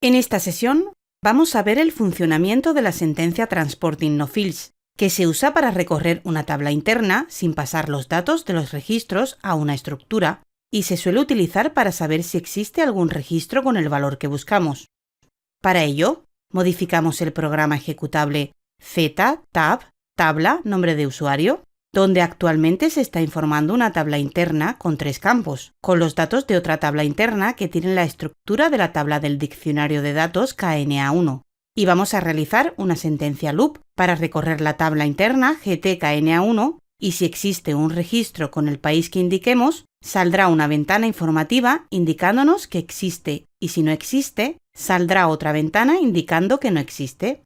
En esta sesión vamos a ver el funcionamiento de la sentencia Transporting No Fields, que se usa para recorrer una tabla interna sin pasar los datos de los registros a una estructura y se suele utilizar para saber si existe algún registro con el valor que buscamos. Para ello, modificamos el programa ejecutable z-tab tabla nombre de usuario, donde actualmente se está informando una tabla interna con 3 campos, con los datos de otra tabla interna que tiene la estructura de la tabla del diccionario de datos KNA1. Y vamos a realizar una sentencia loop para recorrer la tabla interna GTKNA1 y si existe un registro con el país que indiquemos, saldrá una ventana informativa indicándonos que existe y si no existe, saldrá otra ventana indicando que no existe.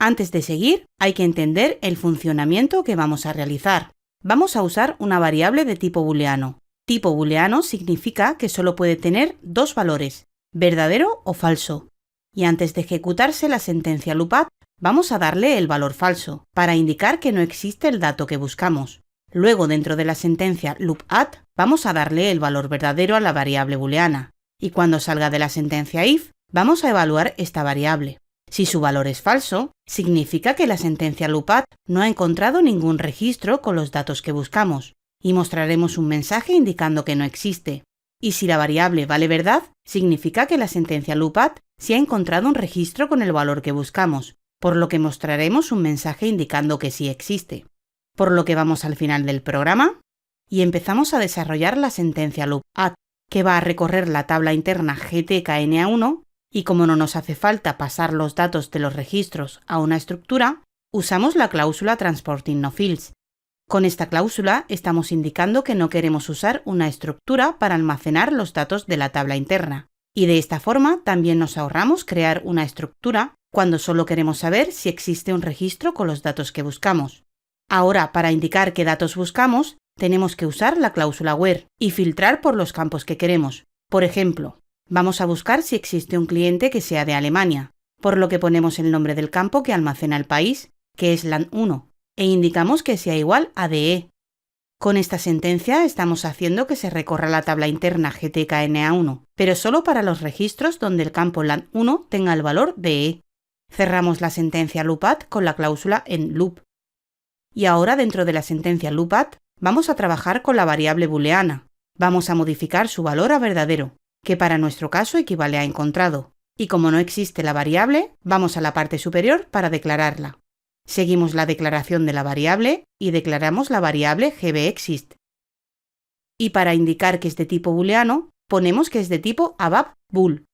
Antes de seguir, hay que entender el funcionamiento que vamos a realizar. Vamos a usar una variable de tipo booleano. Tipo booleano significa que solo puede tener 2 valores, verdadero o falso. Y antes de ejecutarse la sentencia loop_add, vamos a darle el valor falso, para indicar que no existe el dato que buscamos. Luego, dentro de la sentencia loop_add, vamos a darle el valor verdadero a la variable booleana. Y cuando salga de la sentencia if, vamos a evaluar esta variable. Si su valor es falso, significa que la sentencia loop_add no ha encontrado ningún registro con los datos que buscamos, y mostraremos un mensaje indicando que no existe. Y si la variable vale verdad, significa que la sentencia loop_add sí ha encontrado un registro con el valor que buscamos, por lo que mostraremos un mensaje indicando que sí existe. Por lo que vamos al final del programa y empezamos a desarrollar la sentencia loop_add, que va a recorrer la tabla interna GTKNA1 y como no nos hace falta pasar los datos de los registros a una estructura, usamos la cláusula Transporting No Fields. Con esta cláusula estamos indicando que no queremos usar una estructura para almacenar los datos de la tabla interna, y de esta forma también nos ahorramos crear una estructura cuando solo queremos saber si existe un registro con los datos que buscamos. Ahora, para indicar qué datos buscamos, tenemos que usar la cláusula where y filtrar por los campos que queremos. Por ejemplo, vamos a buscar si existe un cliente que sea de Alemania, por lo que ponemos el nombre del campo que almacena el país, que es land1, e indicamos que sea igual a DE. Con esta sentencia estamos haciendo que se recorra la tabla interna GTKNA1, pero solo para los registros donde el campo land1 tenga el valor DE. Cerramos la sentencia loop_add con la cláusula endLoop. Y ahora dentro de la sentencia loop_add vamos a trabajar con la variable booleana. Vamos a modificar su valor a verdadero, que para nuestro caso equivale a encontrado. Y como no existe la variable, vamos a la parte superior para declararla. Seguimos la declaración de la variable y declaramos la variable gbExist. Y para indicar que es de tipo booleano, ponemos que es de tipo above_bool.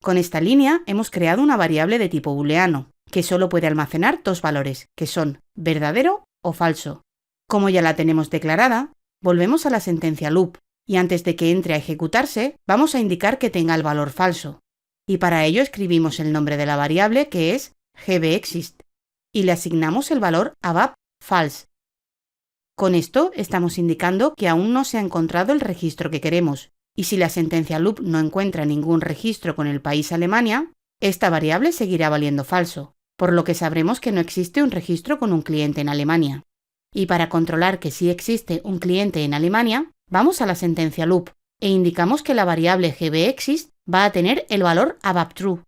Con esta línea hemos creado una variable de tipo booleano, que solo puede almacenar 2 valores, que son verdadero o falso. Como ya la tenemos declarada, volvemos a la sentencia loop, y antes de que entre a ejecutarse, vamos a indicar que tenga el valor falso. Y para ello escribimos el nombre de la variable, que es gbExist, y le asignamos el valor above_false. Con esto estamos indicando que aún no se ha encontrado el registro que queremos, y si la sentencia loop no encuentra ningún registro con el país Alemania, esta variable seguirá valiendo falso, por lo que sabremos que no existe un registro con un cliente en Alemania. Y para controlar que sí existe un cliente en Alemania, vamos a la sentencia loop e indicamos que la variable gbExist va a tener el valor aboveTrue.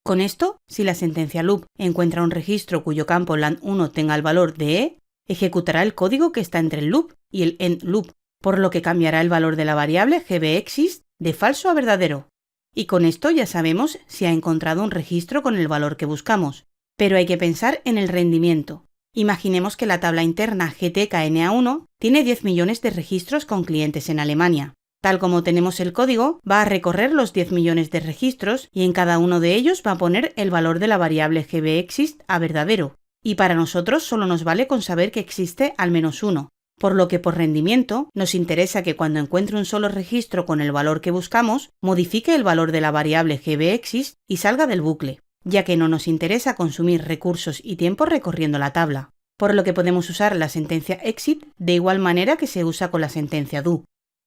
Con esto, si la sentencia loop encuentra un registro cuyo campo land1 tenga el valor DE, ejecutará el código que está entre el loop y el endLoop, por lo que cambiará el valor de la variable gbExist de falso a verdadero. Y con esto ya sabemos si ha encontrado un registro con el valor que buscamos. Pero hay que pensar en el rendimiento. Imaginemos que la tabla interna GTKNA1 tiene 10 millones de registros con clientes en Alemania. Tal como tenemos el código, va a recorrer los 10 millones de registros y en cada uno de ellos va a poner el valor de la variable gbExist a verdadero. Y para nosotros solo nos vale con saber que existe al menos uno. Por lo que por rendimiento nos interesa que cuando encuentre un solo registro con el valor que buscamos, modifique el valor de la variable gbExist y salga del bucle, ya que no nos interesa consumir recursos y tiempo recorriendo la tabla. Por lo que podemos usar la sentencia exit de igual manera que se usa con la sentencia do.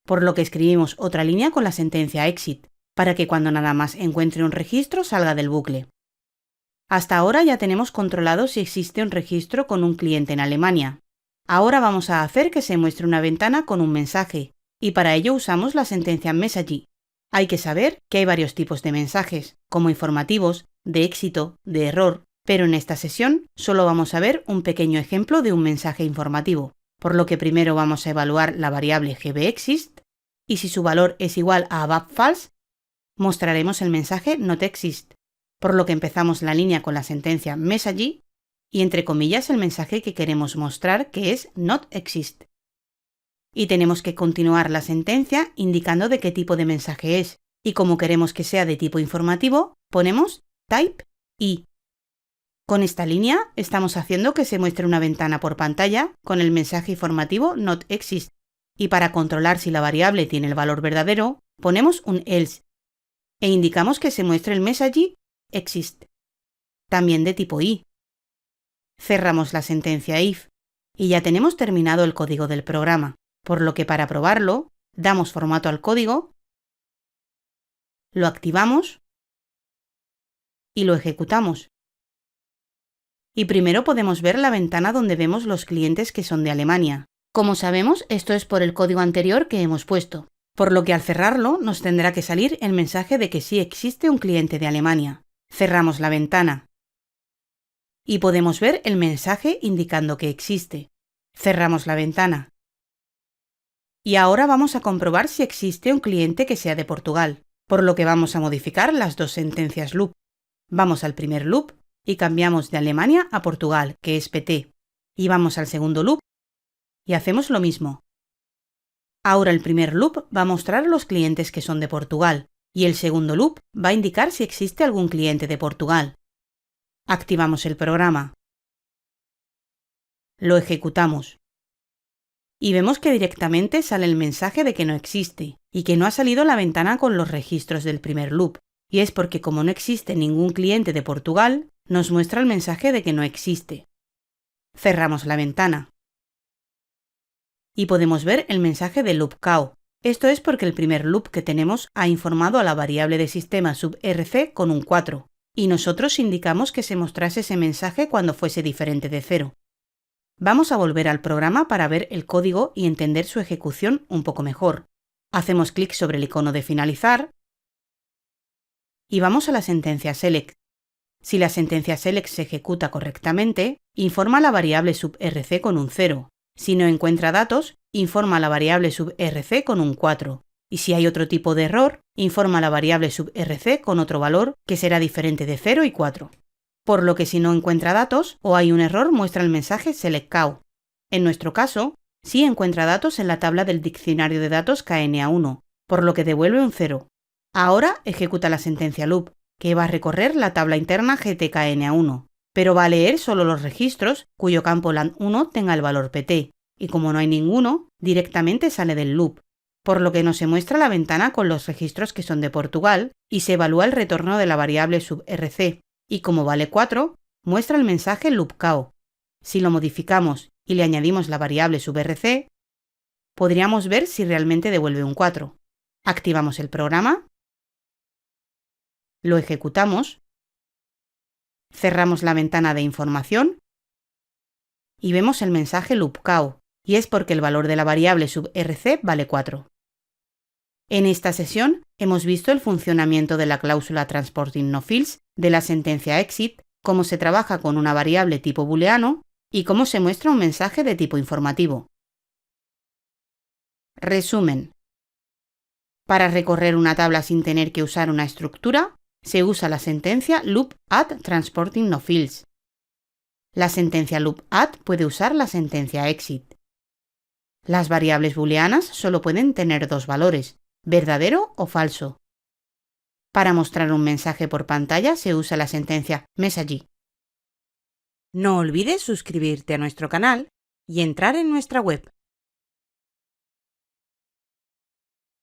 Por lo que escribimos otra línea con la sentencia exit, para que cuando nada más encuentre un registro salga del bucle. Hasta ahora ya tenemos controlado si existe un registro con un cliente en Alemania. Ahora vamos a hacer que se muestre una ventana con un mensaje, y para ello usamos la sentencia message, Hay que saber que hay varios tipos de mensajes, como informativos, de éxito, de error, pero en esta sesión solo vamos a ver un pequeño ejemplo de un mensaje informativo, por lo que primero vamos a evaluar la variable gbExist, y si su valor es igual a above-false, mostraremos el mensaje notExist, por lo que empezamos la línea con la sentencia message y entre comillas el mensaje que queremos mostrar, que es notExist. Y tenemos que continuar la sentencia indicando de qué tipo de mensaje es, y como queremos que sea de tipo informativo, ponemos type i. Con esta línea estamos haciendo que se muestre una ventana por pantalla con el mensaje informativo notExist, y para controlar si la variable tiene el valor verdadero, ponemos un else, e indicamos que se muestre el message exist, también de tipo i. Cerramos la sentencia if, y ya tenemos terminado el código del programa, por lo que para probarlo, damos formato al código, lo activamos y lo ejecutamos. Y primero podemos ver la ventana donde vemos los clientes que son de Alemania. Como sabemos, esto es por el código anterior que hemos puesto, por lo que al cerrarlo nos tendrá que salir el mensaje de que sí existe un cliente de Alemania. Cerramos la ventana y podemos ver el mensaje indicando que existe. Cerramos la ventana. Y ahora vamos a comprobar si existe un cliente que sea de Portugal, por lo que vamos a modificar las dos sentencias loop. Vamos al primer loop y cambiamos de Alemania a Portugal, que es PT, y vamos al segundo loop y hacemos lo mismo. Ahora el primer loop va a mostrar los clientes que son de Portugal, y el segundo loop va a indicar si existe algún cliente de Portugal. Activamos el programa. Lo ejecutamos. Y vemos que directamente sale el mensaje de que no existe, y que no ha salido la ventana con los registros del primer loop, y es porque como no existe ningún cliente de Portugal, nos muestra el mensaje de que no existe. Cerramos la ventana. Y podemos ver el mensaje de loop cow. Esto es porque el primer loop que tenemos ha informado a la variable de sistema sub-rc con un 4, y nosotros indicamos que se mostrase ese mensaje cuando fuese diferente de 0. Vamos a volver al programa para ver el código y entender su ejecución un poco mejor. Hacemos clic sobre el icono de finalizar y vamos a la sentencia select. Si la sentencia select se ejecuta correctamente, informa la variable sub-rc con un 0. Si no encuentra datos, informa la variable sub-rc con un 4. Y si hay otro tipo de error, informa la variable sub-rc con otro valor que será diferente de 0 y 4. Por lo que si no encuentra datos o hay un error muestra el mensaje selectCow. En nuestro caso, sí encuentra datos en la tabla del diccionario de datos KNA1, por lo que devuelve un 0. Ahora ejecuta la sentencia loop, que va a recorrer la tabla interna GTKNA1, pero va a leer solo los registros cuyo campo LAN1 tenga el valor PT, y como no hay ninguno, directamente sale del loop, por lo que no se muestra la ventana con los registros que son de Portugal y se evalúa el retorno de la variable sub-rc. Y como vale 4, muestra el mensaje loopCow. Si lo modificamos y le añadimos la variable sub-rc, podríamos ver si realmente devuelve un 4. Activamos el programa, lo ejecutamos, cerramos la ventana de información y vemos el mensaje loopCow, y es porque el valor de la variable sub-rc vale 4. En esta sesión hemos visto el funcionamiento de la cláusula transporting no fields de la sentencia exit, cómo se trabaja con una variable tipo booleano y cómo se muestra un mensaje de tipo informativo. Resumen. Para recorrer una tabla sin tener que usar una estructura, se usa la sentencia loop add transporting no fields. La sentencia loop add puede usar la sentencia exit. Las variables booleanas solo pueden tener dos valores, verdadero o falso. Para mostrar un mensaje por pantalla se usa la sentencia message. No olvides suscribirte a nuestro canal y entrar en nuestra web.